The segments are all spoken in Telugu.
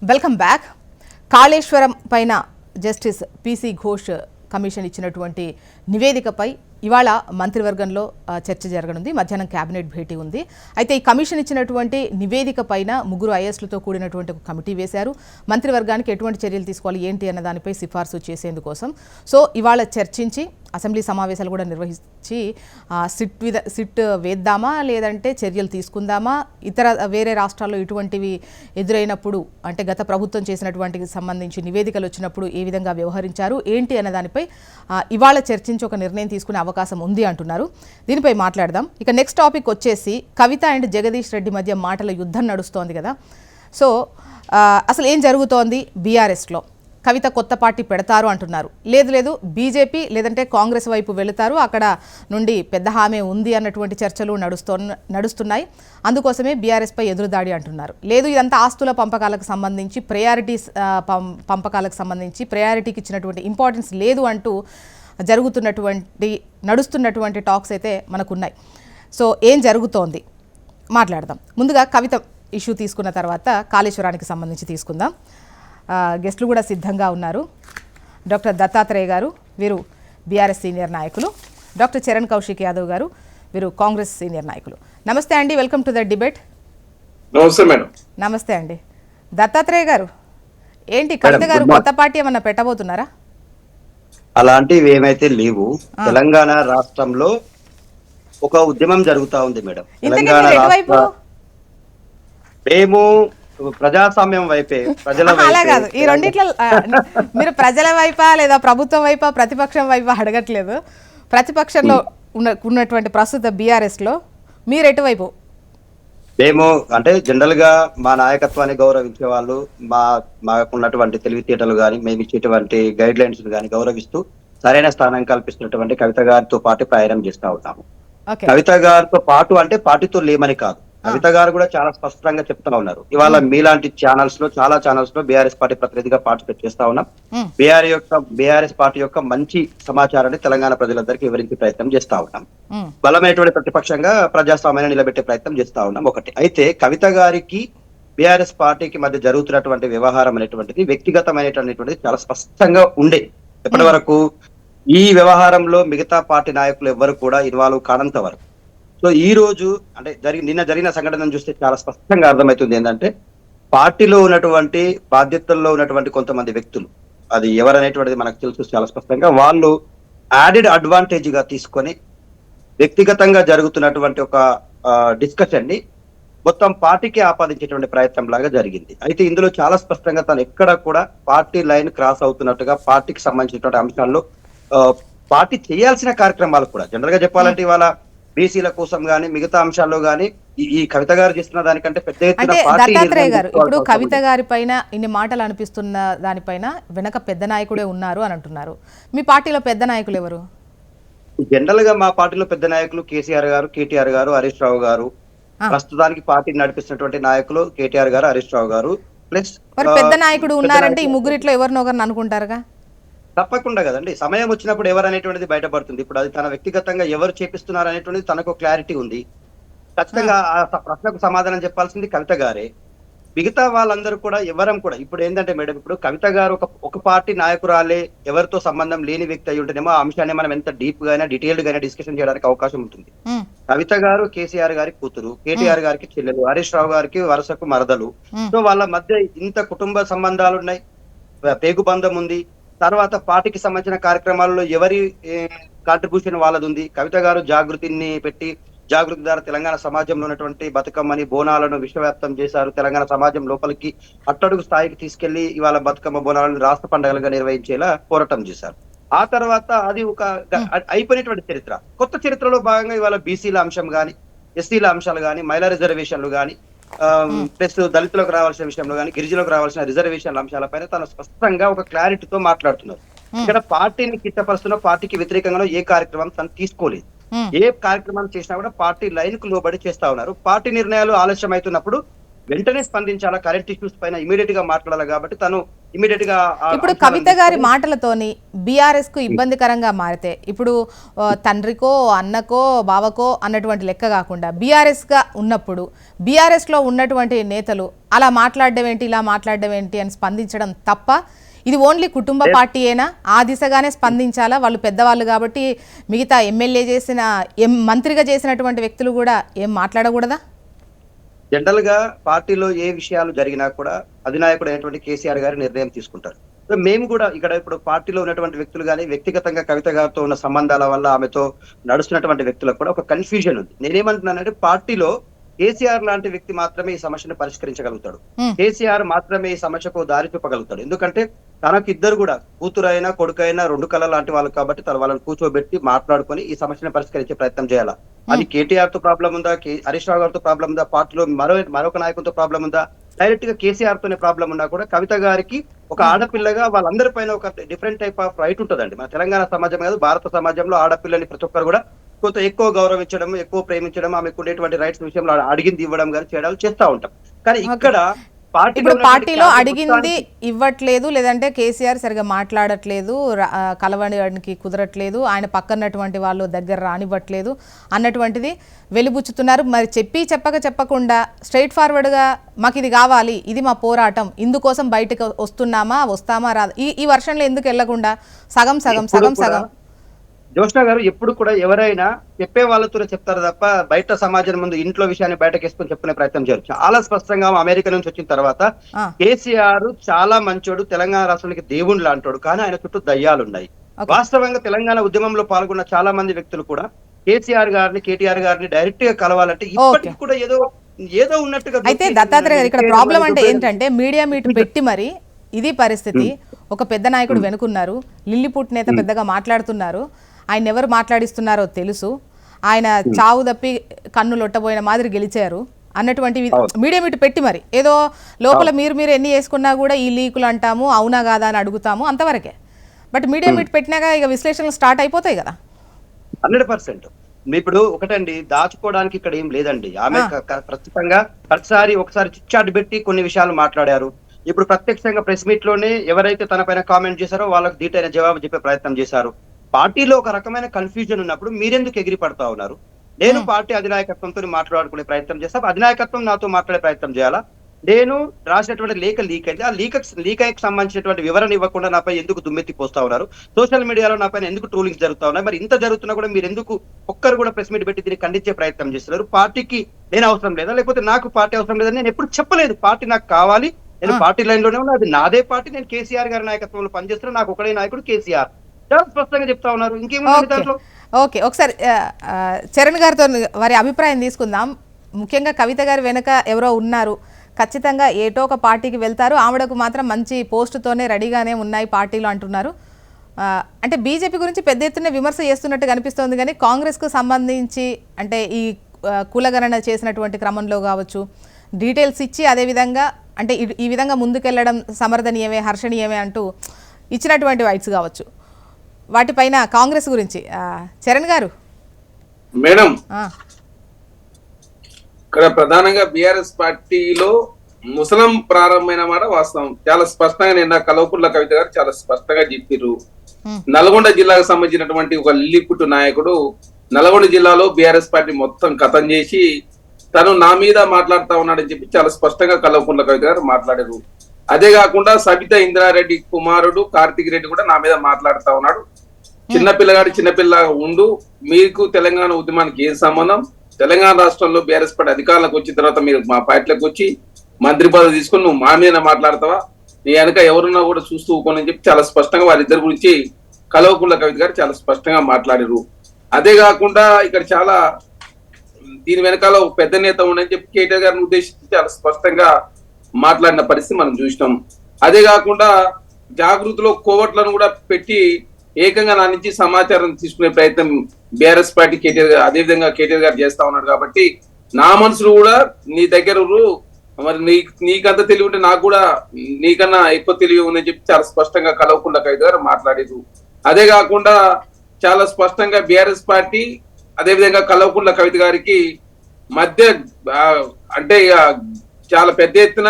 Welcome back. కాళేశ్వరం పైన జస్టిస్ పిసి ఘోష్ కమిషన్ ఇచ్చినటువంటి నివేదికపై ఇవాళ మంత్రివర్గంలో చర్చ జరగనుంది. మధ్యాహ్నం కేబినెట్ భేటీ ఉంది. అయితే ఈ కమిషన్ ఇచ్చినటువంటి నివేదిక పైన ముగ్గురు ఐఏఎస్లతో కూడినటువంటి ఒక కమిటీ వేశారు. మంత్రివర్గానికి ఎటువంటి చర్యలు తీసుకోవాలి ఏంటి అన్న దానిపై సిఫార్సు చేసేందుకోసం సో ఇవాళ చర్చించి అసెంబ్లీ సమావేశాలు కూడా నిర్వహించి సిట్ వేద్దామా లేదంటే చర్యలు తీసుకుందామా, ఇతర వేరే రాష్ట్రాల్లో ఇటువంటివి ఎదురైనప్పుడు అంటే గత ప్రభుత్వం చేసినటువంటి సంబంధించి నివేదికలు వచ్చినప్పుడు ఏ విధంగా వ్యవహరించారు ఏంటి అన్న దానిపై ఇవాళ చర్చించి ఒక నిర్ణయం తీసుకునే అవకాశం ఉంది అంటున్నారు. దీనిపై మాట్లాడదాం. ఇక నెక్స్ట్ టాపిక్ వచ్చేసి కవిత అండ్ జగదీష్ రెడ్డి మధ్య మాటల యుద్ధం నడుస్తోంది కదా. సో అసలు ఏం జరుగుతోంది బీఆర్ఎస్లో? కవిత కొత్త పార్టీ పెడతారు అంటున్నారు. లేదు బీజేపీ లేదంటే కాంగ్రెస్ వైపు వెళుతారు, అక్కడ నుండి పెద్ద హామీ ఉంది అన్నటువంటి చర్చలు నడుస్తున్నాయి. అందుకోసమే బీఆర్ఎస్పై ఎదురుదాడి అంటున్నారు. లేదు ఇదంతా ఆస్తుల పంపకాలకు సంబంధించి పంపకాలకు సంబంధించి ప్రయారిటీకి ఇచ్చినటువంటి ఇంపార్టెన్స్ లేదు అంటూ నడుస్తున్నటువంటి టాక్స్ అయితే మనకున్నాయి. సో ఏం జరుగుతోంది మాట్లాడదాం. ముందుగా కవిత ఇష్యూ తీసుకున్న తర్వాత కాళేశ్వరానికి సంబంధించి తీసుకుందాం. గెస్టులు కూడా సిద్ధంగా ఉన్నారు. డాక్టర్ దత్తాత్రేయ గారు, వీరు బీఆర్ఎస్ సీనియర్ నాయకులు. డాక్టర్ చరణ్ కౌశిక్ యాదవ్ గారు, వీరు కాంగ్రెస్ సీనియర్ నాయకులు. నమస్తే అండి, వెల్కమ్ టు ద డిబేట్. నమస్తే మేడం. నమస్తే అండి. దత్తాత్రేయ గారు, ఏంటి కవిత గారు కొత్త పార్టీ ఏమన్నా పెట్టబోతున్నారా? అలాంటివి ఏమైతే లేవు. తెలంగాణ రాష్ట్రంలో ఒక ఉద్యమం జరుగుతా ఉంది మేడం. తెలంగాణ రాష్ట్ర మేము ప్రజాస్వామ్యం వైపే, ప్రజల అలా కాదు, ఈ రెండిట్లో మీరు ప్రజల వైపా లేదా ప్రభుత్వం వైపా ప్రతిపక్షం వైపా అడగట్లేదు. ప్రతిపక్షంలో ఉన్నటువంటి ప్రస్తుత బీఆర్ఎస్ లో మీరు ఎటువైపు? మేము అంటే జనరల్ గా మా నాయకత్వాన్ని గౌరవించే వాళ్ళు, మాకున్నటువంటి తెలివితేటలు కానీ మేము ఇచ్చేటువంటి గైడ్ లైన్స్ కానీ గౌరవిస్తూ సరైన స్థానం కల్పిస్తున్నటువంటి కవిత గారితో పాటు ప్రయాణం చేస్తా ఉన్నాము. కవిత గారితో పాటు అంటే పార్టీతో లేమని కాదు, కవిత గారు కూడా చాలా స్పష్టంగా చెప్తా ఉన్నారు. ఇవాళ మీలాంటి ఛానల్స్ లో చాలా ఛానల్స్ లో బీఆర్ఎస్ పార్టీ ప్రతినిధిగా పార్టిసిపేట్ చేస్తా ఉన్నాం. బీఆర్ఎస్ పార్టీ యొక్క మంచి సమాచారాన్ని తెలంగాణ ప్రజలందరికీ వివరించే ప్రయత్నం చేస్తా ఉన్నాం. బలమైనటువంటి ప్రతిపక్షంగా ప్రజాస్వామ్యాన్ని నిలబెట్టే ప్రయత్నం చేస్తా ఉన్నాం. ఒకటి అయితే కవిత గారికి బీఆర్ఎస్ పార్టీకి మధ్య జరుగుతున్నటువంటి వ్యవహారం అనేటువంటిది వ్యక్తిగతమైనటువంటిది చాలా స్పష్టంగా ఉండే. ఇప్పటి వరకు ఈ వ్యవహారంలో మిగతా పార్టీ నాయకులు ఎవ్వరు కూడా ఇన్వాల్వ్ కానంత వరకు. సో ఈ రోజు అంటే నిన్న జరిగిన సంఘటనను చూస్తే చాలా స్పష్టంగా అర్థమవుతుంది ఏంటంటే పార్టీలో ఉన్నటువంటి బాధ్యతల్లో ఉన్నటువంటి కొంతమంది వ్యక్తులు, అది ఎవరనేటువంటిది మనకు తెలుసు చాలా స్పష్టంగా, వాళ్ళు యాడెడ్ అడ్వాంటేజ్ గా తీసుకొని వ్యక్తిగతంగా జరుగుతున్నటువంటి ఒక డిస్కషన్ ని మొత్తం పార్టీకి ఆపాదించేటువంటి ప్రయత్నం లాగా జరిగింది. అయితే ఇందులో చాలా స్పష్టంగా తను ఎక్కడ కూడా పార్టీ లైన్ క్రాస్ అవుతున్నట్టుగా పార్టీకి సంబంధించినటువంటి అంశాల్లో పార్టీ చేయాల్సిన కార్యక్రమాలు కూడా జనరల్ గా చెప్పాలంటే ఇవాళ బీసీల కోసం గానీ మిగతా అంశాల్లో గానీ ఈ కవిత గారు చేస్తున్న దానికంటే పెద్ద ఎత్తున దత్తాత్రేయ గారు, ఇప్పుడు కవిత గారి పైన ఇన్ని మాటలు అనిపిస్తున్న దానిపైన వెనక పెద్ద నాయకుడే ఉన్నారు అని అంటున్నారు. మీ పార్టీలో పెద్ద నాయకులు ఎవరు? జనరల్ గా మా పార్టీలో పెద్ద నాయకులు కేసీఆర్ గారు, కేటీఆర్ గారు, హరీష్ రావు గారు. ప్రస్తుతానికి పార్టీని నడిపిస్తున్నటువంటి నాయకులు కేటీఆర్ గారు, హరీష్ రావు గారు. ప్లస్ పెద్ద నాయకుడు ఉన్నారంటే ఈ ముగ్గురిట్లో ఎవరినొకరిని అనుకుంటారుగా? తప్పకుండా కదండి, సమయం వచ్చినప్పుడు ఎవరు అనేటువంటిది బయటపడుతుంది. ఇప్పుడు అది తన వ్యక్తిగతంగా ఎవరు చేపిస్తున్నారు అనేటువంటిది తనకు క్లారిటీ ఉంది. ఖచ్చితంగా ఆ ప్రశ్నకు సమాధానం చెప్పాల్సింది కవిత గారే. మిగతా వాళ్ళందరూ కూడా ఎవరం కూడా ఇప్పుడు ఏంటంటే మేడం, ఇప్పుడు కవిత గారు ఒక పార్టీ నాయకురాలే, ఎవరితో సంబంధం లేని వ్యక్తి అయి ఉంటేనేమో ఆ అంశాన్ని మనం ఎంత డీప్ గానే డీటెయిల్డ్ గానే డిస్కషన్ చేయడానికి అవకాశం ఉంటుంది. కవిత గారు కేసీఆర్ గారి కూతురు, కేటీఆర్ గారికి చెల్లెలు, హరీష్ రావు గారికి వరుసకు మరదలు. సో వాళ్ళ మధ్య ఇంత కుటుంబ సంబంధాలు ఉన్నాయి, పేగు బంధం ఉంది. తర్వాత పార్టీకి సంబంధించిన కార్యక్రమాల్లో ఎవరి కాంట్రిబ్యూషన్ వాళ్ళది ఉంది. కవిత గారు జాగృతిని పెట్టి జాగృతి ద్వారా తెలంగాణ సమాజంలో ఉన్నటువంటి బతుకమ్మని, బోనాలను విశ్వవ్యాప్తం చేశారు. తెలంగాణ సమాజం లోపలికి అట్టడుగు స్థాయికి తీసుకెళ్లి ఇవాళ బతుకమ్మ బోనాలను రాష్ట్ర పండుగలుగా నిర్వహించేలా పోరాటం చేశారు. ఆ తర్వాత అది ఒక అయిపోయినటువంటి చరిత్ర. కొత్త చరిత్రలో భాగంగా ఇవాళ బీసీల అంశం గాని, ఎస్సీల అంశాలు గాని, మహిళా రిజర్వేషన్లు గాని, ప్లస్ దళితులకు రావాల్సిన విషయంలో కానీ, గిరిజనులకు రావాల్సిన రిజర్వేషన్ల అంశాలపైన తను స్పష్టంగా ఒక క్లారిటీతో మాట్లాడుతున్నారు. ఇక్కడ పార్టీని కిట్టపరుస్తున్న, పార్టీకి వ్యతిరేకంగా ఏ కార్యక్రమం తను తీసుకోలేదు. ఏ కార్యక్రమం చేసినా కూడా పార్టీ లైన్ కు లోబడి చేస్తా ఉన్నారు. పార్టీ నిర్ణయాలు ఆలస్యం అవుతున్నప్పుడు వెంటనే స్పందించాలా, కరెంట్ ఇష్యూస్ పైన ఇమీడియట్ గా మాట్లాడాలి. కాబట్టి తను ఇమీడియట్ గా ఇప్పుడు కవిత గారి మాటలతోని బీఆర్ఎస్ కు ఇబ్బందికరంగా మారితే ఇప్పుడు తండ్రికో అన్నకో బావకో అన్నటువంటి లెక్క కాకుండా బీఆర్ఎస్ గా ఉన్నప్పుడు బీఆర్ఎస్ లో ఉన్నటువంటి నేతలు అలా మాట్లాడడం ఏంటి, ఇలా మాట్లాడడం ఏంటి అని స్పందించడం తప్ప, ఇది ఓన్లీ కుటుంబ పార్టీయేనా, ఆ దిశగానే స్పందించాలా? వాళ్ళు పెద్దవాళ్ళు కాబట్టి మిగతా ఎమ్మెల్యే చేసిన మంత్రిగా చేసినటువంటి వ్యక్తులు కూడా ఏం మాట్లాడకూడదా? జనరల్ గా పార్టీలో ఏ విషయాలు జరిగినా కూడా అధినాయకుడు అయినటువంటి కేసీఆర్ గారి నిర్ణయం తీసుకుంటారు. సో మేము కూడా ఇక్కడ ఇప్పుడు పార్టీలో ఉన్నటువంటి వ్యక్తులు కానీ వ్యక్తిగతంగా కవిత గారితో ఉన్న సంబంధాల వల్ల ఆమెతో నడుస్తున్నటువంటి వ్యక్తులకు కూడా ఒక కన్ఫ్యూజన్ ఉంది. నేనేమంటున్నానంటే పార్టీలో కేసీఆర్ లాంటి వ్యక్తి మాత్రమే ఈ సమస్యను పరిష్కరించగలుగుతాడు. కేసీఆర్ మాత్రమే ఈ సమస్యకు దారి చూపగలుగుతాడు. ఎందుకంటే తనకు ఇద్దరు కూడా కూతురైనా కొడుకైనా రెండు కళ లాంటి వాళ్ళు కాబట్టి తన వాళ్ళని కూర్చోబెట్టి మాట్లాడుకొని ఈ సమస్యను పరిష్కరించే ప్రయత్నం చేయాలా. అది కేటీఆర్ తో ప్రాబ్లం ఉందా, హరీష్ రావు గారితో ప్రాబ్లం ఉందా, పార్టీలో మరొక నాయకులతో ప్రాబ్లం ఉందా, డైరెక్ట్ గా కేసీఆర్ తోనే ప్రాబ్లం ఉన్నా కూడా కవిత గారికి ఒక ఆడపిల్లగా వాళ్ళందరి పైన ఒక డిఫరెంట్ టైప్ ఆఫ్ రైట్ ఉంటుందండి. మన తెలంగాణ సమాజం కాదు, భారత సమాజంలో ఆడపిల్లని ప్రతి ఒక్కరు కూడా కొంత ఎక్కువ గౌరవించడం, ఎక్కువ ప్రేమించడం, ఆమెకు ఉండేటువంటి రైట్స్ విషయంలో అడిగింది ఇవ్వడం కానీ చేయడాలు చేస్తూ ఉంటాం. కానీ ఇక్కడ ఇప్పుడు పార్టీలో అడిగింది ఇవ్వట్లేదు, లేదంటే కేసీఆర్ సరిగా మాట్లాడట్లేదు, కలవడానికి కుదరట్లేదు, ఆయన పక్కనటువంటి వాళ్ళు దగ్గర రానివ్వట్లేదు అన్నటువంటిది వెలిబుచ్చుతున్నారు. మరి చెప్పకుండా స్ట్రైట్ ఫార్వర్డ్గా మాకు ఇది కావాలి, ఇది మా పోరాటం, ఇందుకోసం బయటకు వస్తామా రాదా, ఈ వర్షంలో ఎందుకు వెళ్లకుండా సగం సగం సగం సగం? జోష్నా గారు ఎప్పుడు కూడా ఎవరైనా చెప్పే వాళ్ళతో చెప్తారు తప్ప బయట సమాజం ముందు ఇంట్లో విషయాన్ని బయటకేసుకొని చెప్పుకునే ప్రయత్నం చేయరు. చాలా స్పష్టంగా అమెరికా నుంచి వచ్చిన తర్వాత కేసీఆర్ చాలా మంచోడు, తెలంగాణ రాష్ట్రానికి దేవుడు లాంటోడు, కానీ ఆయన చుట్టూ దయ్యాలున్నాయి. వాస్తవంగా తెలంగాణ ఉద్యమంలో పాల్గొన్న చాలా మంది వ్యక్తులు కూడా కేసీఆర్ గారిని, కేటీఆర్ గారిని డైరెక్ట్ గా కలవాలంటే ఇప్పటికి కూడా ఏదో ఉన్నట్టుగా. అయితే దత్తాత్రేయ గారు ఇక్కడ ప్రాబ్లం అంటే ఏంటంటే మీడియా మీట్ పెట్టి మరి ఇది పరిస్థితి. ఒక పెద్ద నాయకుడు వెనుకున్నారు, లిల్లీపుట్ నేత పెద్దగా మాట్లాడుతున్నారు, ఆయన ఎవరు మాట్లాడిస్తున్నారో తెలుసు, ఆయన చావు తప్పి కన్ను లొట్టబోయిన మాదిరి గెలిచారు అన్నటువంటి మీడియా మీట్ పెట్టి మరి ఏదో లోపల మీరు ఎన్ని చేసుకున్నా కూడా ఈ లీకులు అంటాము, అవునా కాదా అని అడుగుతాము, అంతవరకే. బట్ మీడియా మీట్ పెట్టినాక ఇక విశ్లేషణలు స్టార్ట్ అయిపోతాయి కదా. 100%. ఇప్పుడు ఒకటండి, దాచుకోవడానికి ఇక్కడ ఏం లేదండి. ఆమె ప్రత్యేకంగా ఒకసారి చిట్చాట్ పెట్టి కొన్ని విషయాలు మాట్లాడారు. ఇప్పుడు ప్రత్యక్షంగా ప్రెస్ మీట్ లోనే ఎవరైతే తన పైన కామెంట్ చేశారో వాళ్ళకి దీటైన జవాబు చెప్పే ప్రయత్నం చేశారు. పార్టీలో ఒక రకమైన కన్ఫ్యూజన్ ఉన్నప్పుడు మీరెందుకు ఎగిరి పడతా ఉన్నారు? నేను పార్టీ అధినాయకత్వంతో మాట్లాడుకునే ప్రయత్నం చేస్తాను, అధినాయకత్వం నాతో మాట్లాడే ప్రయత్నం చేయాలా? నేను రాసినటువంటి లేఖ లీక్ అయితే ఆ లీక్ సంబంధించినటువంటి వివరణ ఇవ్వకుండా నాపై ఎందుకు దుమ్మెత్తి పోస్తా ఉన్నారు? సోషల్ మీడియాలో నాపై ఎందుకు ట్రోలింగ్స్ జరుగుతా ఉన్నాయి? మరి ఇంత జరుగుతున్నా కూడా మీరు ఎందుకు ఒక్కరు కూడా ప్రెస్ మీట్ పెట్టి దీన్ని ఖండించే ప్రయత్నం చేస్తున్నారు? పార్టీకి నేను అవసరం లేదా, లేకపోతే నాకు పార్టీ అవసరం లేదని నేను ఎప్పుడు చెప్పలేదు. పార్టీ నాకు కావాలి, నేను పార్టీ లైన్ లోనే ఉన్నా, అది నాదే పార్టీ, నేను కేసీఆర్ గారి నాయకత్వంలో పనిచేస్తున్నా, నాకు ఒకడే నాయకుడు కేసీఆర్. చాలా స్పష్టంగా చెప్తా ఉన్నారు. ఇంకేముంది దాంట్లో? ఓకే, ఒకసారి చరణ్ గారితో వారి అభిప్రాయం తీసుకుందాం. ముఖ్యంగా కవిత గారి వెనక ఎవరో ఉన్నారు, ఖచ్చితంగా ఏటో ఒక పార్టీకి వెళ్తారు, ఆవిడకు మాత్రం మంచి పోస్టుతోనే రెడీగానే ఉన్నాయి పార్టీలో అంటున్నారు. అంటే బీజేపీ గురించి పెద్ద ఎత్తున విమర్శ చేస్తున్నట్టు కనిపిస్తోంది, కానీ కాంగ్రెస్కు సంబంధించి అంటే ఈ కులగణన చేసినటువంటి క్రమంలో కావచ్చు, డీటెయిల్స్ ఇచ్చి అదేవిధంగా అంటే ఈ విధంగా ముందుకెళ్లడం సమర్థనీయమే, హర్షణీయమే అంటూ ఇచ్చినటువంటి వైట్స్ కావచ్చు, వాటిపైన కాంగ్రెస్ గురించి చరణ్ గారు. మేడం, ఇక్కడ ప్రధానంగా బీఆర్ఎస్ పార్టీలో ముసలం ప్రారంభమైన మాట వాస్తవం. చాలా స్పష్టంగా నిన్న కల్వకుంట్ల కవిత గారు చాలా స్పష్టంగా చెప్పారు. నల్గొండ జిల్లాకు సంబంధించినటువంటి ఒక లిల్లీపుట్టు నాయకుడు నల్గొండ జిల్లాలో బీఆర్ఎస్ పార్టీ మొత్తం ఖతం చేసి తను నా మీద మాట్లాడుతా ఉన్నాడని చెప్పి చాలా స్పష్టంగా కల్వకుంట్ల కవిత గారు మాట్లాడారు. అదే కాకుండా సబితా ఇంద్రారెడ్డి కుమారుడు కార్తిక్ రెడ్డి కూడా నా మీద మాట్లాడుతా ఉన్నాడు. చిన్నపిల్ల ఉండు, మీకు తెలంగాణ ఉద్యమానికి ఏం సంబంధం? తెలంగాణ రాష్ట్రంలో బీఆర్ఎస్ పార్టీ అధికారంలోకి వచ్చిన తర్వాత మీరు మా పార్టీలోకి వచ్చి మంత్రి పదవి తీసుకుని నువ్వు మా మీద మాట్లాడతావా? నీ వెనక ఎవరున్నా కూడా చూస్తూ ఊకోనని చెప్పి చాలా స్పష్టంగా వారిద్దరి గురించి కల్వకుంట్ల కవిత గారు చాలా స్పష్టంగా మాట్లాడారు. అదే కాకుండా ఇక్కడ చాలా దీని వెనకాల ఒక పెద్ద నేత ఉండని చెప్పి కేటీఆర్ గారిని ఉద్దేశించి చాలా స్పష్టంగా మాట్లాడిన పరిస్థితి మనం చూసినాం. అదే కాకుండా జాగృతిలో కోవట్లను కూడా పెట్టి ఏకంగా నా నుంచి సమాచారం తీసుకునే ప్రయత్నం బీఆర్ఎస్ పార్టీ కేటీఆర్ గారు అదేవిధంగా కేటీఆర్ గారు చేస్తా ఉన్నారు. కాబట్టి నా మనసులు కూడా నీ దగ్గర మరి నీకంత తెలివి ఉంటే నాకు కూడా నీకన్నా ఎక్కువ తెలివి ఉందని చెప్పి చాలా స్పష్టంగా కల్వకుంట్ల కవిత గారు మాట్లాడారు. అదే కాకుండా చాలా స్పష్టంగా బీఆర్ఎస్ పార్టీ అదేవిధంగా కల్వకుంట్ల కవిత గారికి మధ్య అంటే చాలా పెద్ద ఎత్తున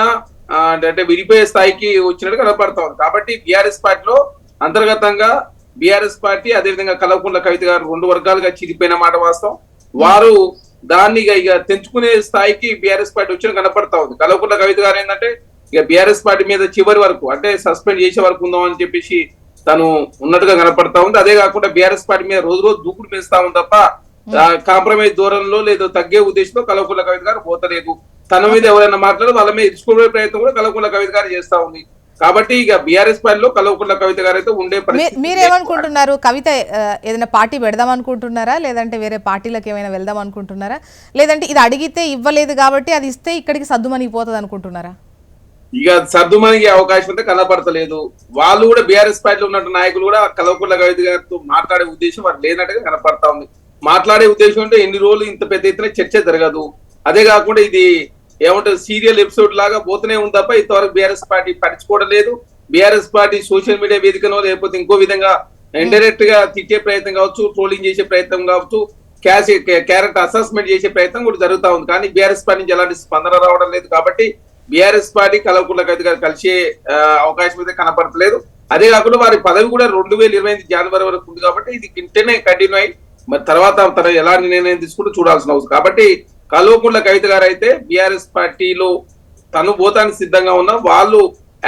అంటే విడిపోయే స్థాయికి వచ్చినట్టు కనపడతా ఉంది. కాబట్టి బీఆర్ఎస్ పార్టీలో అంతర్గతంగా బీఆర్ఎస్ పార్టీ అదేవిధంగా కల్వకుంట్ల కవిత గారు 2 వర్గాలుగా చిరిపోయిన మాట వాస్తవం. వారు దాన్ని ఇక తెంచుకునే స్థాయికి బీఆర్ఎస్ పార్టీ వచ్చిన కనపడతా ఉంది. కల్వకుంట్ల కవిత గారు ఏంటంటే ఇక బీఆర్ఎస్ పార్టీ మీద చివరి వరకు అంటే సస్పెండ్ చేసే వరకు ఉందాం అని చెప్పేసి తను ఉన్నట్టుగా కనపడతా ఉంది. అదే కాకుండా బీఆర్ఎస్ పార్టీ మీద రోజు రోజు దూకుడు పెంచుతా ఉంది తప్ప కాంప్రమైజ్ దూరంలో లేదో తగ్గే ఉద్దేశంతో కల్వకుంట్ల కవిత గారు పోతలేదు. తన మీద ఎవరైనా మాట్లాడి వాళ్ళ మీద ఇచ్చుకునే ప్రయత్నం కూడా కల్వకుంట్ల కవిత గారు చేస్తా ఉంది. కాబట్టి ఇక బీఆర్ఎస్ పార్టీలో కల్వకుంట్ల కవిత గారు అయితే ఉండే పరిస్థితి. మీరేమనుకుంటున్నారు? కవిత ఏదైనా పార్టీ పెడదాం అనుకుంటున్నారా, లేదంటే వేరే పార్టీలకు ఏమైనా వెళ్దాం అనుకుంటున్నారా, లేదంటే ఇది అడిగితే ఇవ్వలేదు కాబట్టి అది ఇస్తే ఇక్కడికి సద్దుమణిగిపోతుంది అనుకుంటున్నారా? ఇక సర్దుమణిగే అవకాశం అయితే కనపడతలేదు. వాళ్ళు కూడా బీఆర్ఎస్ పార్టీలో ఉన్న నాయకులు కూడా కల్వకుంట్ల కవిత గారితో మాట్లాడే ఉద్దేశం వారు లేనట్టుగా కనపడతా ఉంది. మాట్లాడే ఉద్దేశం అంటే ఎన్ని రోజులు ఇంత పెద్ద ఎత్తున చర్చ జరగదు. అదే కాకుండా ఇది ఏమంటారు సీరియల్ ఎపిసోడ్ లాగా పోతూనే ఉంది తప్ప ఇంతవరకు బీఆర్ఎస్ పార్టీ పట్టించుకోవడం లేదు. బీఆర్ఎస్ పార్టీ సోషల్ మీడియా వేదికనో లేకపోతే ఇంకో విధంగా ఇండైరెక్ట్ గా తిట్టే ప్రయత్నం కావచ్చు, ట్రోలింగ్ చేసే ప్రయత్నం కావచ్చు, క్యారెక్టర్ అసెస్మెంట్ చేసే ప్రయత్నం కూడా జరుగుతా ఉంది. కానీ బీఆర్ఎస్ పార్టీ నుంచి ఎలాంటి స్పందన రావడం లేదు. కాబట్టి బీఆర్ఎస్ పార్టీ కల్వకుంట్ల కవిత గారు కలిసే అవకాశం అయితే కనపడతలేదు. అదే కాకుండా వారి పదవి కూడా 2028 జనవరి వరకు ఉంది. కాబట్టి ఇది ఇంటనే కంటిన్యూ అయ్యి మరి తర్వాత తన ఎలాంటి నిర్ణయం తీసుకుంటూ చూడాల్సిన అవసరం. కాబట్టి కల్వకుంట్ల కవిత గారు అయితే బీఆర్ఎస్ పార్టీలో తను పోతానికి సిద్ధంగా ఉన్నా వాళ్ళు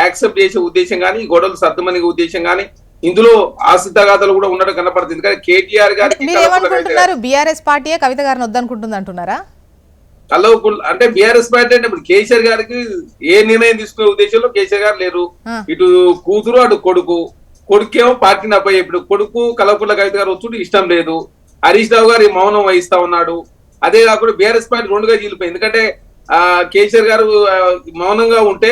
యాక్సెప్ట్ చేసే ఉద్దేశం కానీ గొడవలు సర్దుమనిగే ఉద్దేశం కానీ ఇందులో ఆసిద్ధగాథలు కూడా ఉండడం కనపడుతుంది. కానీ కేటీఆర్ గారికి బీఆర్ఎస్ పార్టీయే కవిత గారిని వద్దనుకుంటుంది అంటున్నారా? కల్వకుంట్ల అంటే బీఆర్ఎస్ పార్టీ అంటే ఇప్పుడు కేసీఆర్ గారికి ఏ నిర్ణయం తీసుకునే ఉద్దేశంలో కేసీఆర్ గారు లేరు. ఇటు కూతురు అటు కొడుకేమో పార్టీని అబ్బాయి. ఇప్పుడు కొడుకు కల్వకుంట్ల కవిత గారు వచ్చుడు ఇష్టం లేదు. హరీష్ రావు గారు మౌనం వహిస్తా ఉన్నాడు. అదే కాకుండా బీఆర్ఎస్ పార్టీ 2గా చీలిపోయింది. ఎందుకంటే కేసీఆర్ గారు మౌనంగా ఉంటే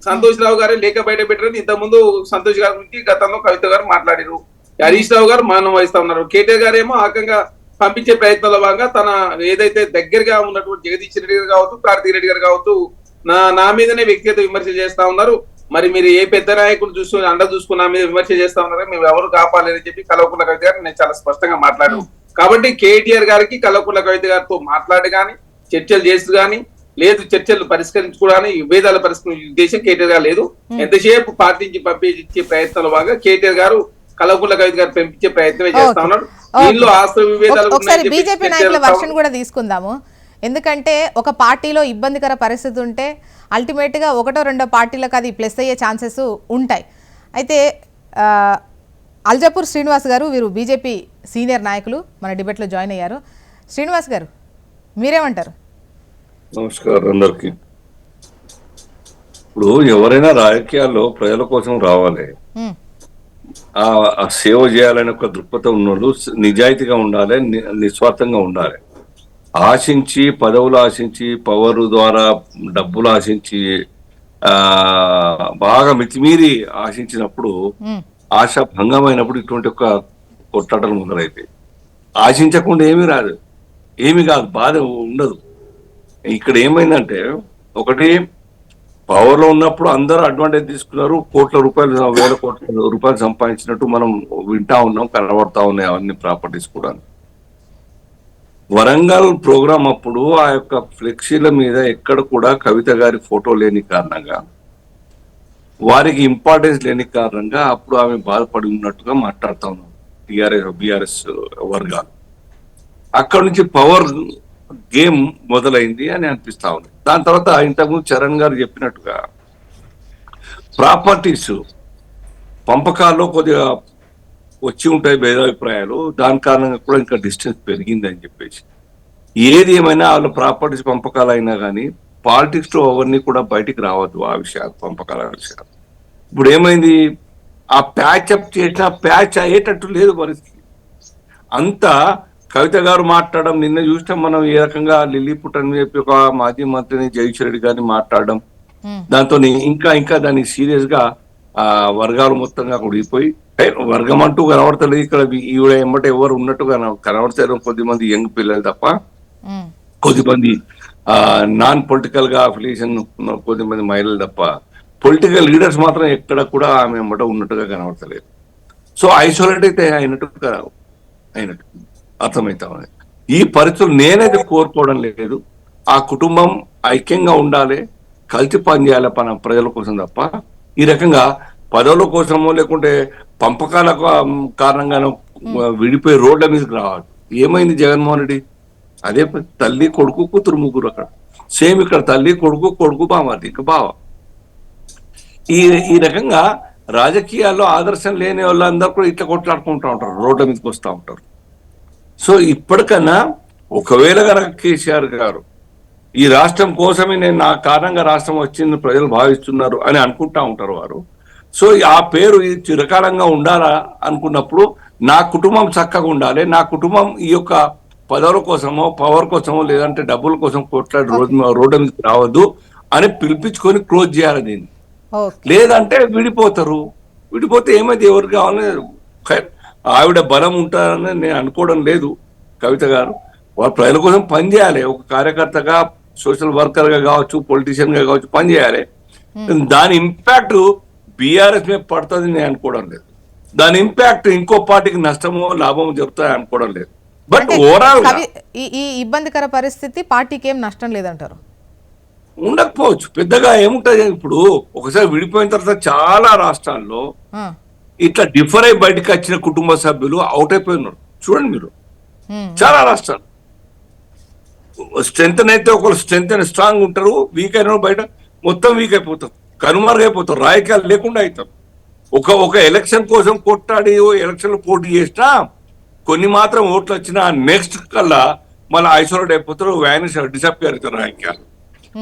సంతోష్ రావు గారే లేఖ బయట పెట్టారని ఇంతకుముందు సంతోష్ గారి గురించి గతంలో కవిత గారు మాట్లాడారు. హరీష్ రావు గారు మౌనం వహిస్తా ఉన్నారు. కేటీఆర్ గారు ఏమో ఆకంగా పంపించే ప్రయత్నంలో భాగంగా తన ఏదైతే దగ్గరగా ఉన్నటువంటి జగదీష్ రెడ్డి గారు కావచ్చు, కార్తీక్ రెడ్డి గారు కావచ్చు నా మీదనే వ్యక్తిగత విమర్శలు చేస్తా ఉన్నారు. మరి మీరు ఏ పెద్ద నాయకుడు చూసుకుని నా మీద విమర్శ చేస్తా ఉన్నారో మేము ఎవరు కాపాలని చెప్పి కల్వకుంట్ల కవిత గారు నేను చాలా స్పష్టంగా మాట్లాడాను. కాబట్టి కేటీఆర్ గారికి కల్వకుంట్ల కవిత గారితో మాట్లాడి కానీ చర్చలు చేస్తూ కానీ లేదు, చర్చలు పరిష్కరించుకోవడానికి విభేదాలు పరిష్కరించే ఉద్దేశం కేటీఆర్ గారు లేదు. ఎంతసేపు పార్టీ నుంచి పంపించే ప్రయత్నంలో భాగంగా కేటీఆర్ గారు కల్వకుంట్ల కవిత గారు పంపించే ప్రయత్నమే చేస్తా ఉన్నాడు. దీనిలో ఆస్తి విభేదాలు ఒకసారి బీజేపీ నాయకుల వర్షన్ కూడా తీసుకుందాము. ఎందుకంటే ఒక పార్టీలో ఇబ్బందికర పరిస్థితి ఉంటే అల్టిమేట్ గా 1-2 పార్టీలకు అది ప్లస్ అయ్యే ఛాన్సెస్ ఉంటాయి. అయితే అల్జపూర్ శ్రీనివాస్ గారు వీరు బీజేపీ సీనియర్ నాయకులు మన డిబేట్లో జాయిన్ అయ్యారు. శ్రీనివాస్ గారు మీరేమంటారు? నమస్కారం అందరికి. ఇప్పుడు ఎవరైనా రాజకీయాల్లో ప్రజల కోసం రావాలి, ఆ సేవ చేయాలనే ఒక దృక్పథం ఉన్నోళ్ళు నిజాయితీగా ఉండాలి, నిస్వార్థంగా ఉండాలి. ఆశించి పదవులు ఆశించి పవర్ ద్వారా డబ్బులు ఆశించి బాగా మితిమీరి ఆశించినప్పుడు ఆశ భంగమైనప్పుడు ఇటువంటి ఒక కొట్లాటలు మొదలైతాయి. ఆశించకుండా ఏమీ రాదు, ఏమి కాదు, బాధ ఉండదు. ఇక్కడ ఏమైందంటే ఒకటి పవర్ లో ఉన్నప్పుడు అందరూ అడ్వాంటేజ్ తీసుకున్నారు. కోట్ల రూపాయలు 1000 కోట్ల రూపాయలు సంపాదించినట్టు మనం వింటా ఉన్నాం, కనబడతా ఉన్నాయి అవన్నీ ప్రాపర్టీస్ కూడా. వరంగల్ ప్రోగ్రామ్ అప్పుడు ఆ యొక్క ఫ్లెక్సీల మీద ఎక్కడ కూడా కవిత గారి ఫోటో లేని కారణంగా, వారికి ఇంపార్టెన్స్ లేని కారణంగా అప్పుడు ఆమె బాధపడి ఉన్నట్టుగా మాట్లాడుతా ఉన్నాం బీఆర్ఎస్ వర్గాలు. అక్కడ నుంచి పవర్ గేమ్ మొదలైంది అని అనిపిస్తా ఉంది. దాని తర్వాత ఇంతకుముందు చరణ్ గారు చెప్పినట్టుగా ప్రాపర్టీస్ పంపకాల్లో కొద్దిగా వచ్చి ఉంటాయి భేదాభిప్రాయాలు. దాని కారణంగా కూడా ఇంకా డిస్టెన్స్ పెరిగింది అని చెప్పేసి, ఏది ఏమైనా వాళ్ళ ప్రాపర్టీస్ పంపకాలు అయినా కానీ పాలిటిక్స్ లో అవన్నీ కూడా బయటికి రావద్దు. ఆ విషయాలు, పంపకాల విషయాలు. ఇప్పుడు ఏమైంది, ఆ ప్యాచ్ అప్ చేసిన ప్యాచ్ అయ్యేటట్టు లేదు పరిస్థితి. అంతా కవిత గారు మాట్లాడడం, నిన్న చూసినాం మనం ఏ రకంగా లిల్లీపుట్ అని చెప్పి ఒక మాజీ మంత్రిని జగదీష్ రెడ్డి గారిని మాట్లాడడం, దాంతో ఇంకా దాన్ని సీరియస్ గా వర్గాలు మొత్తంగా ఉడిగిపోయి వర్గం అంటూ కనబడతలేదు. ఇక్కడ ఈవిడ ఎమ్మట ఎవరు ఉన్నట్టుగా కనబడతారు కొద్దిమంది యంగ్ పిల్లలు తప్ప, కొద్దిమంది నాన్ పొలిటికల్ గా అఫిలియేషన్ కొద్దిమంది మహిళలు తప్ప, పొలిటికల్ లీడర్స్ మాత్రం ఎక్కడ కూడా ఆమె ఎమ్మట ఉన్నట్టుగా కనబడతలేదు. సో ఐసోలేట్ అయితే అయినట్టు అర్థమవుతా ఉంది. ఈ పరిస్థితులు నేనైతే కోరుకోవడం లేదు. ఆ కుటుంబం ఐక్యంగా ఉండాలి. కలిసి పనిచేయాలి ప్రజల కోసం తప్ప ఈ రకంగా పదవుల కోసమో లేకుంటే పంపకాల కారణంగానో విడిపోయి రోడ్ల మీదకి రావాలి. ఏమైంది జగన్మోహన్ రెడ్డి? అదే తల్లి కొడుకు కూతురు ముగ్గురు అక్కడ. సేమ్ ఇక్కడ తల్లి కొడుకు బామది ఇంకా బావ. ఈ రకంగా రాజకీయాల్లో ఆదర్శం లేని వాళ్ళందరూ కూడా ఇట్లా కొట్లాడుకుంటూ ఉంటారు, రోడ్ల మీదకి వస్తూ ఉంటారు. సో ఇప్పటికన్నా ఒకవేళ కనుక కేసీఆర్ గారు ఈ రాష్ట్రం కోసమే నేను నా కారణంగా రాష్ట్రం వచ్చింది ప్రజలు భావిస్తున్నారు అని అనుకుంటా ఉంటారు వారు. సో ఆ పేరు చిరకాలంగా ఉండాలా అనుకున్నప్పుడు నా కుటుంబం చక్కగా ఉండాలి, నా కుటుంబం ఈ యొక్క పదవుల కోసమో పవర్ కోసమో లేదంటే డబ్బుల కోసం కొట్లాడి రోడ్డు మీదకి రావద్దు అని పిలిపించుకొని క్లోజ్ చేయాలి దీన్ని. లేదంటే విడిపోతే ఏమైతే ఎవరు కావాలని ఆవిడ బలం ఉంటారని నేను అనుకోవడం లేదు. కవిత గారు వాళ్ళ ప్రజల కోసం పనిచేయాలి, ఒక కార్యకర్తగా సోషల్ వర్కర్ గా కావచ్చు పొలిటీషియన్ గా కావచ్చు పనిచేయాలి. దాని ఇంపాక్ట్ బీఆర్ఎస్ మీద పడుతుంది నేను అనుకోవడం లేదు. దాని ఇంపాక్ట్ ఇంకో పార్టీకి నష్టమో లాభమో జరుగుతాయి అనుకోవడం లేదు. బట్ ఓవరాల్ ఈ ఇబ్బందికర పరిస్థితి పార్టీకి ఏం నష్టం లేదంటారు? ఉండకపోవచ్చు, పెద్దగా ఏముంటది. ఇప్పుడు ఒకసారి విడిపోయిన తర్వాత చాలా రాష్ట్రాల్లో ఇట్లా డిఫర్ అయి బయటకు వచ్చిన కుటుంబ సభ్యులు అవుట్ అయిపోయినారు. చూడండి మీరు, చాలా రాష్ట్రాలు స్ట్రెంత్ అయితే ఒకరు స్ట్రెంత్ అని స్ట్రాంగ్ ఉంటారు, వీక్ అయిన బయట మొత్తం వీక్ అయిపోతారు, కనుమరుగైపోతారు, రాజకీయాలు లేకుండా అవుతారు. ఒక ఎలక్షన్ కోసం కొట్టాడి ఎలక్షన్ పోటీ చేసినా కొన్ని మాత్రం ఓట్లు వచ్చినా నెక్స్ట్ కల్లా మళ్ళీ ఐసోలేట్ అయిపోతారు, వ్యానిష్ డిసప్పియర్ అవుతారు రాజకీయాలు.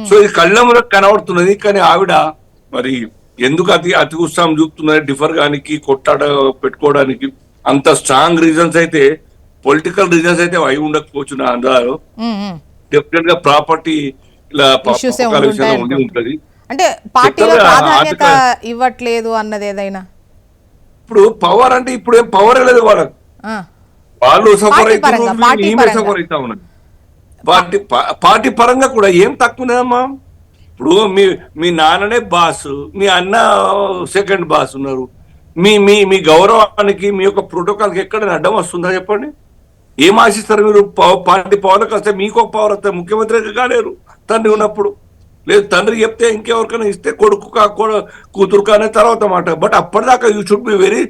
సో ఇది కళ్ళ మీద కనబడుతున్నది. కానీ ఆవిడ మరి ఎందుకు అతి ఉత్సాహం చూపుతున్నది డిఫర్ గానికి కొట్టాడ పెట్టుకోవడానికి? అంత స్ట్రాంగ్ రీజన్స్ అయితే పొలిటికల్ రీజన్స్ అయితే అయి ఉండకపోవచ్చు నా అందాలు. డెఫినెట్ గా ప్రాపర్టీ ఇలా విషయంలో ఉండి ఉంటది. అంటే పార్టీలో ప్రాధాన్యత ఇవ్వట్లేదు అన్నది ఏదైనా. ఇప్పుడు పవర్ అంటే ఇప్పుడు ఏం పవర్ లేదు వాళ్ళకి, వాళ్ళు సఫర్ అవుతున్నారు, ఈమె సఫర్ అవుతా ఉన్నది. పార్టీ పరంగా కూడా ఏం తక్కువనేదమ్మా. ఇప్పుడు మీ నాన్ననే బాస్, మీ అన్న సెకండ్ బాస్ ఉన్నారు. మీ గౌరవానికి మీ యొక్క ప్రోటోకాల్కి ఎక్కడ అడ్డం వస్తుందా చెప్పండి? ఏం ఆశిస్తారు మీరు? పార్టీ పవర్కి వస్తే మీకు ఒక పవర్ వస్తే ముఖ్యమంత్రి కాలేరు తండ్రి ఉన్నప్పుడు. లేదు తండ్రి చెప్తే ఇంకెవరికైనా ఇస్తే కొడుకు కూతురు కానీ తర్వాత మాట. బట్ అప్పటిదాకా you should be very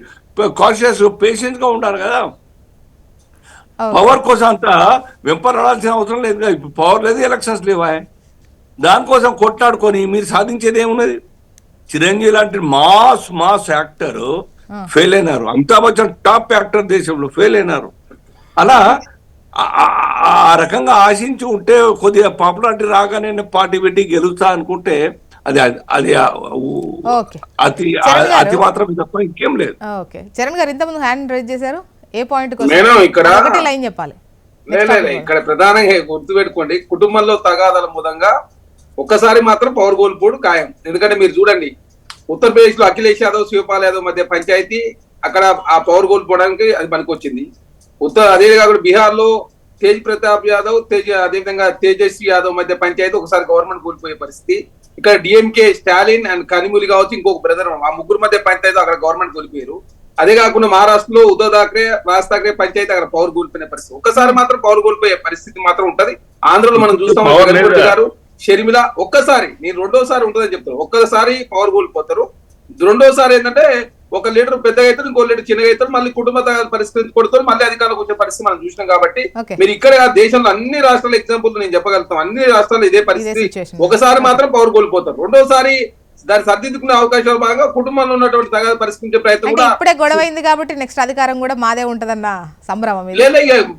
conscious, patient గా ఉండాలి కదా. పవర్ కోసం అంతా వెంపరాడాల్సిన అవసరం లేదు కదా. ఇప్పుడు పవర్ లేదు, ఎలక్షన్స్ లేవా, దానికోసం కొట్లాడుకొని మీరు సాధించేది ఏమున్నది? చిరంజీవి లాంటి మాస్ యాక్టర్ ఫెయిల్ అయినారు, అమితాబ్ బచ్చన్ టాప్ యాక్టర్ దేశంలో ఫెయిల్ అయినారు. అలా ఆ రకంగా ఆశించి ఉంటే కొద్దిగా పాపులారిటీ రాగానే పార్టీ పెట్టి గెలుస్తా అనుకుంటే అది అతి మాత్రం తప్ప ఇంకేం లేదు. చరణ్ గారు ఇంతకుముందు హ్యాండ్ రైజ్ చేశారు, ఏ పాయింట్ లైన్ చెప్పాలి? ఇక్కడ ప్రధానంగా గుర్తుపెట్టుకోండి, కుటుంబంలో తగాదాల మూలంగా ఒక్కసారి మాత్రం పవర్ కోల్పోవడం ఖాయం. ఎందుకంటే మీరు చూడండి, ఉత్తరప్రదేశ్ లో అఖిలేష్ యాదవ్ శివపాల్ యాదవ్ మధ్య పంచాయతీ, అక్కడ ఆ పవర్ కోల్పోవడానికి అది పనికొచ్చింది. అదే కాకుండా బీహార్ లో తేజ్ ప్రతాప్ యాదవ్ అదేవిధంగా తేజస్వి యాదవ్ మధ్య పంచాయతీ, ఒకసారి గవర్నమెంట్ కోల్పోయే పరిస్థితి. ఇక్కడ డిఎంకే స్టాలిన్ అండ్ కనిమూలి కావచ్చు, ఇంకొక బ్రదర్, ఆ ముగ్గురు మధ్య పంచాయతీ అక్కడ గవర్నమెంట్ కోల్పోయారు. అదే కాకుండా మహారాష్ట్రలో ఉద్ధవ్ ఠాక్రే రాజ్ ఠాక్రే పంచాయతీ అక్కడ పవర్ కోల్పోయిన పరిస్థితి. ఒక్కసారి మాత్రం పవర్ కోల్పోయే పరిస్థితి మాత్రం ఉంటది. ఆంధ్రలో మనం చూస్తాం, జగన్మోహన్ గారు షర్మిల ఒక్కసారి, నేను రెండోసారి ఉంటుందని చెప్తాను, ఒక్కసారి పవర్ కోల్పోతారు. రెండోసారి ఏంటంటే ఒక లీడర్ పెద్దగా అవుతారు, ఇంకో లీడర్ చిన్నగా అవుతారు, మళ్ళీ కుటుంబ పరిష్కరించుకుంటారు, మళ్ళీ అధికారులకు వచ్చే పరిస్థితి మనం చూసినాం. కాబట్టి మీరు ఇక్కడ దేశంలో అన్ని రాష్ట్రాల ఎగ్జాంపుల్ నేను చెప్పగలుగుతాం, అన్ని రాష్ట్రాలు ఇదే పరిస్థితి. ఒకసారి మాత్రం పవర్ కోల్పోతారు, రెండోసారి దాన్ని సర్దిద్దుకునే అవకాశాలు భాగంగా కుటుంబంలో ఉన్నటువంటి తగాదా పరిష్కరించే ప్రయత్నం కూడా. ఇప్పుడే గొడవ అయింది కాబట్టి నెక్స్ట్ అధికారం కూడా మాదే ఉంటదన్న సంభ్రమం.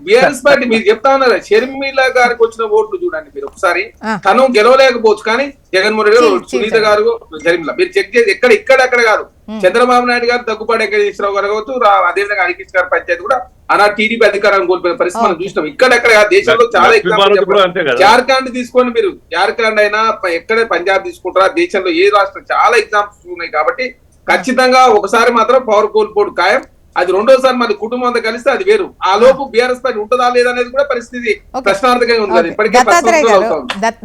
బీఆర్ఎస్ పార్టీ మీరు చెప్తా ఉన్నారు, షర్మిల గారికి వచ్చిన ఓట్లు చూడండి మీరు ఒకసారి. తను గెలవలేకపోవచ్చు, కానీ జగన్మోహన్ రెడ్డి గారు, సునీత గారు, షర్మిల మీరు చెక్ చేసి ఎక్కడ కాదు. చంద్రబాబు నాయుడు గారు, దగ్గుపాటి వెంకటేశ్వరరావు గారు కావచ్చు, అదేవిధంగా హరికృష్ణ గారి పంచాయతీ కూడా అలా టీడీపీ అధికారాన్ని కోల్పోయిన పరిస్థితి మనం చూసినాం. ఇక్కడెక్కడ దేశంలో చాలా ఎగ్జాంపుల్, జార్ఖండ్ తీసుకోండి మీరు, జార్ఖండ్ అయినా ఎక్కడ పంజాబ్ తీసుకుంటారా, దేశంలో ఏ రాష్ట్రం చాలా ఎగ్జాంపుల్స్ ఉన్నాయి. కాబట్టి ఖచ్చితంగా ఒకసారి మాత్రం పవర్ కోల్పోడు ఖాయం. అది రెండోసారి మళ్ళీ కుటుంబంతో కలిస్తే అది వేరు. ఆ లోపు బీఆర్ఎస్ పార్టీ ఉంటుందా లేదా అనేది కూడా పరిస్థితి ప్రశ్నార్థకంగా ఉంది.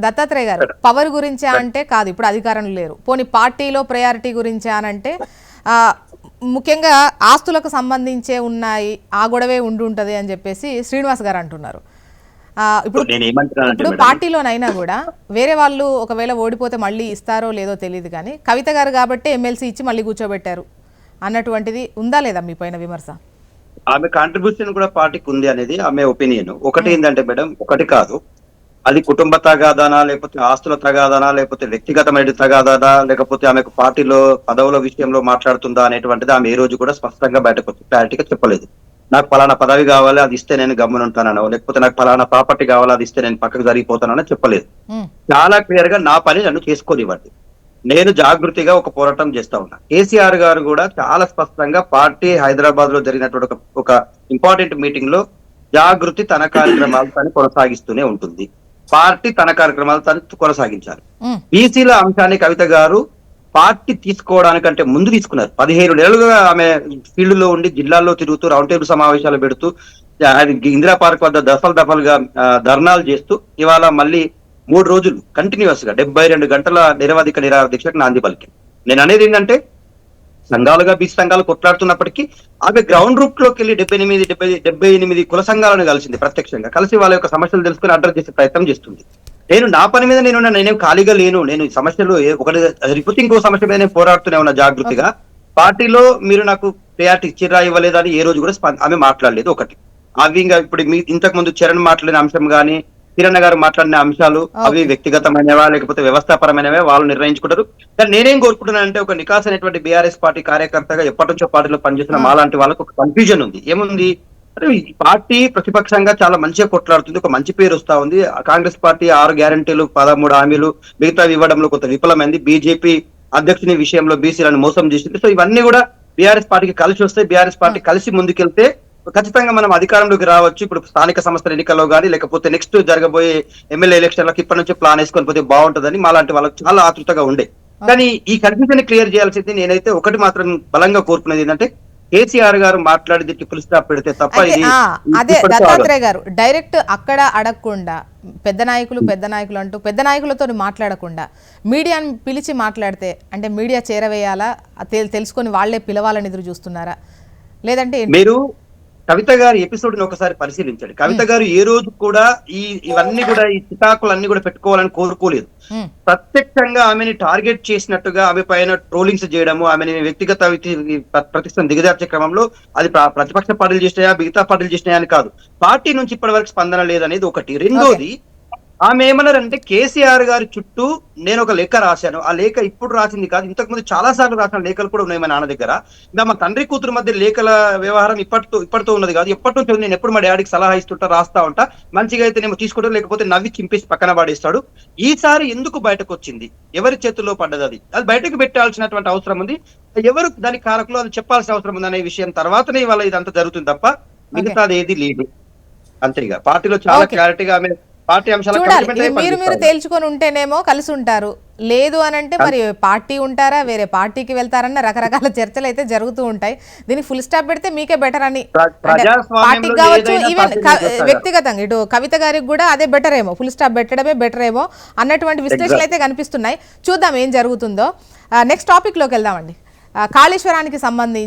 దత్తాత్రేయ గారు, పవర్ గురించి అంటే కాదు, ఇప్పుడు అధికారంలో లేరు, పోనీ పార్టీలో ప్రయారిటీ గురించి అనంటే ముఖ్యంగా ఆస్తులకు సంబంధించే ఉన్నాయి, ఆ గొడవే ఉండి ఉంటది అని చెప్పేసి శ్రీనివాస్ గారు అంటున్నారు. ఇప్పుడు నేను ఏమంటున్నానంటే ఇప్పుడు మేడం, పార్టీలోనైనా కూడా వేరే వాళ్ళు ఒకవేళ ఓడిపోతే మళ్ళీ ఇస్తారో లేదో తెలియదు కానీ కవిత గారు కాబట్టి ఎమ్మెల్సీ ఇచ్చి మళ్ళీ కూర్చోబెట్టారు అన్నటువంటిది ఉందా లేదా మీ పైన విమర్శ? ఆమె కాంట్రిబ్యూషన్ కూడా పార్టీకి ఉంది అనేది ఆమె ఒపీనియన్. ఒకటి ఏంటంటే మేడం, ఒకటి కాదు, అది కుటుంబ తగాదానా, లేకపోతే ఆస్తుల తగాదానా, లేకపోతే వ్యక్తిగతమైన తగాదానా, లేకపోతే ఆమెకు పార్టీలో పదవుల విషయంలో మాట్లాడుతుందా అనేటువంటిది ఆమె ఏ రోజు కూడా స్పష్టంగా బయటకు వచ్చి క్లారిటీగా చెప్పలేదు. నాకు పలానా పదవి కావాలి, అది ఇస్తే నేను గమ్మునుంటానో, లేకపోతే నాకు పలానా ప్రాపర్టీ కావాలి, అది ఇస్తే నేను పక్కకు జరిగిపోతానో చెప్పలేదు. చాలా క్లియర్ గా నా పని నన్ను చేసుకోనివ్వండి, నేను జాగృతిగా ఒక పోరాటం చేస్తా ఉన్నా. కేసీఆర్ గారు కూడా చాలా స్పష్టంగా పార్టీ హైదరాబాద్ లో జరిగినటువంటి ఒక ఇంపార్టెంట్ మీటింగ్ లో జాగృతి తన కార్యక్రమాలు తను కొనసాగిస్తూనే ఉంటుంది, పార్టీ తన కార్యక్రమాలు తను కొనసాగించాలి. బీసీల అంశాన్ని కవిత గారు పార్టీ తీసుకోవడానికంటే ముందు తీసుకున్నారు. 17 నెలలుగా ఆమె ఫీల్డ్ లో ఉండి జిల్లాల్లో తిరుగుతూ రౌండ్ టేబుల్ సమావేశాలు పెడుతూ ఇందిరా పార్క్ వద్ద దఫలుగా ధర్నాలు చేస్తూ ఇవాళ మళ్ళీ 3 రోజులు కంటిన్యూస్ గా 72 గంటల నిరవధిక నిరాదీక్షకు నాంది పలికింది. నేను అనేది ఏంటంటే, సంఘాలుగా బీసీ సంఘాలు కొట్లాడుతున్నప్పటికీ ఆమె గ్రౌండ్ రూట్ లోకి వెళ్ళి 78 కుల సంఘాలను కలిసింది, ప్రత్యక్షంగా కలిసి వాళ్ళ యొక్క సమస్యలు తెలుసుకుని అడ్రస్ చేసే ప్రయత్నం చేస్తుంది. నేను నా పని మీద నేనేం ఖాళీగా లేను, నేను సమస్యలు ఒకటి రిపోతే ఇంకో సమస్య మీద నేను పోరాడుతూనే ఉన్నా జాగృతిగా. పార్టీలో మీరు నాకు ప్రయారిటీ ఇచ్చిరా ఇవ్వలేదా అని ఏ రోజు కూడా ఆమె మాట్లాడలేదు. ఒకటి అవి ఇంకా ఇప్పుడు మీ ఇంతకు ముందు చరణ్ మాట్లాడిన అంశం గానీ, కిరణ్ గారు మాట్లాడిన అంశాలు అవి వ్యక్తిగతమైనవా లేకపోతే వ్యవస్థాపరమైనవే వాళ్ళు నిర్ణయించుకుంటారు. కానీ నేనేం కోరుకుంటున్నానంటే, ఒక నికాస్ అనేటువంటి బీఆర్ఎస్ పార్టీ కార్యకర్తగా ఎప్పటి నుంచో పార్టీలో పనిచేసిన మాలాంటి వాళ్ళకు ఒక కన్ఫ్యూజన్ ఉంది. ఏముంది అంటే, ఈ పార్టీ ప్రతిపక్షంగా చాలా మంచిగా కొట్లాడుతుంది, ఒక మంచి పేరు వస్తా ఉంది. కాంగ్రెస్ పార్టీ 6 గ్యారంటీలు 13 హామీలు మిగతా ఇవ్వడంలో కొంత విఫలమైంది. బీజేపీ అధ్యక్షుని విషయంలో బీసీలను మోసం చేసింది. సో ఇవన్నీ కూడా బీఆర్ఎస్ పార్టీకి కలిసి వస్తే, బీఆర్ఎస్ పార్టీ కలిసి ముందుకెళ్తే ఖచ్చితంగా మనం అధికారంలోకి రావచ్చు. ఇప్పుడు స్థానిక సంస్థల ఎన్నికల్లో కానీ, లేకపోతే నెక్స్ట్ జరగబోయే ఎమ్మెల్యే ఎలక్షన్లకు ఇప్పటి నుంచి ప్లాన్ వేసుకొని పోతే బాగుంటుందని మాలాంటి వాళ్ళకి చాలా ఆతృతగా ఉండే. కానీ ఈ కన్ఫ్యూజన్ క్లియర్ చేయాల్సింది నేనైతే ఒకటి మాత్రం బలంగా కోరుకునేది ఏంటంటే, కేసీఆర్ గారు మాట్లాడి ఫుల్ స్టాప్ పెడితే తప్ప అదే దత్తాత్రేయ గారు డైరెక్ట్ అక్కడ అడగకుండా పెద్ద నాయకులు అంటూ పెద్ద నాయకులతో మాట్లాడకుండా మీడియాని పిలిచి మాట్లాడితే, అంటే మీడియా చేరవేయాలా, తెలుసుకొని వాళ్లే పిలవాలని ఎదురు చూస్తున్నారా, లేదంటే మీరు కవిత గారి ఎపిసోడ్ ని ఒకసారి పరిశీలించండి. కవిత గారు ఏ రోజు కూడా ఇవన్నీ కూడా ఈ చికాకులన్నీ కూడా పెట్టుకోవాలని కోరుకోలేదు. ప్రత్యక్షంగా ఆమెని టార్గెట్ చేసినట్టుగా ఆమె పైన ట్రోలింగ్స్ చేయడము, ఆమెని వ్యక్తిగత ప్రతిష్టను దిగజార్చే క్రమంలో అది ప్రతిపక్ష పార్టీలు చేసినాయా మిగతా పార్టీలు చేసినాయా అని కాదు, పార్టీ నుంచి ఇప్పటి వరకు స్పందన లేదనేది ఒకటి. రెండోది, ఆమె ఏమన్నారంటే కేసీఆర్ గారి చుట్టూ నేను ఒక లేఖ రాశాను, ఆ లేఖ ఇప్పుడు రాసింది కాదు, ఇంతకు ముందు చాలా సార్లు రాసిన లేఖలు కూడా ఉన్నాయి మా నాన్న దగ్గర. ఇంకా మా తండ్రి కూతురు మధ్య లేఖల వ్యవహారం ఇప్పటితో ఉన్నది కాదు, ఎప్పటి నుంచి నేను ఎప్పుడు మా డాడీకి సలహా ఇస్తుంటా, రాస్తా ఉంటా, మంచిగా అయితే నేను తీసుకుంటాను, లేకపోతే నవ్వి చింపేసి పక్కన పడేస్తాడు. ఈసారి ఎందుకు బయటకు వచ్చింది, ఎవరి చేతుల్లో పడ్డది, అది బయటకు పెట్టాల్సినటువంటి అవసరం ఉంది, ఎవరు దానికి కారకులు అది చెప్పాల్సిన అవసరం ఉంది అనే విషయం తర్వాతనే ఇవాళ ఇదంతా జరుగుతుంది తప్ప మిగతాది ఏది లేదు. అంతేగా పార్టీలో చాలా క్లారిటీగా ఆమె పార్టీ చూడాలి. మీరు తేల్చుకొని ఉంటేనేమో కలిసి ఉంటారు, లేదు అని అంటే మరి పార్టీ ఉంటారా వేరే పార్టీకి వెళ్తారన్న రకరకాల చర్చలు అయితే జరుగుతూ ఉంటాయి. దీనికి ఫుల్ స్టాప్ పెడితే మీకే బెటర్ అని, పార్టీకి కావచ్చు, ఈవెన్ వ్యక్తిగతంగా ఇటు కవిత గారికి కూడా అదే బెటర్ ఏమో, ఫుల్ స్టాప్ పెట్టడమే బెటర్ ఏమో అన్నటువంటి విశ్లేషణలు అయితే కనిపిస్తున్నాయి. చూద్దాం ఏం జరుగుతుందో. నెక్స్ట్ టాపిక్ లోకి వెళ్దామండి. కాళేశ్వరానికి సంబంధించి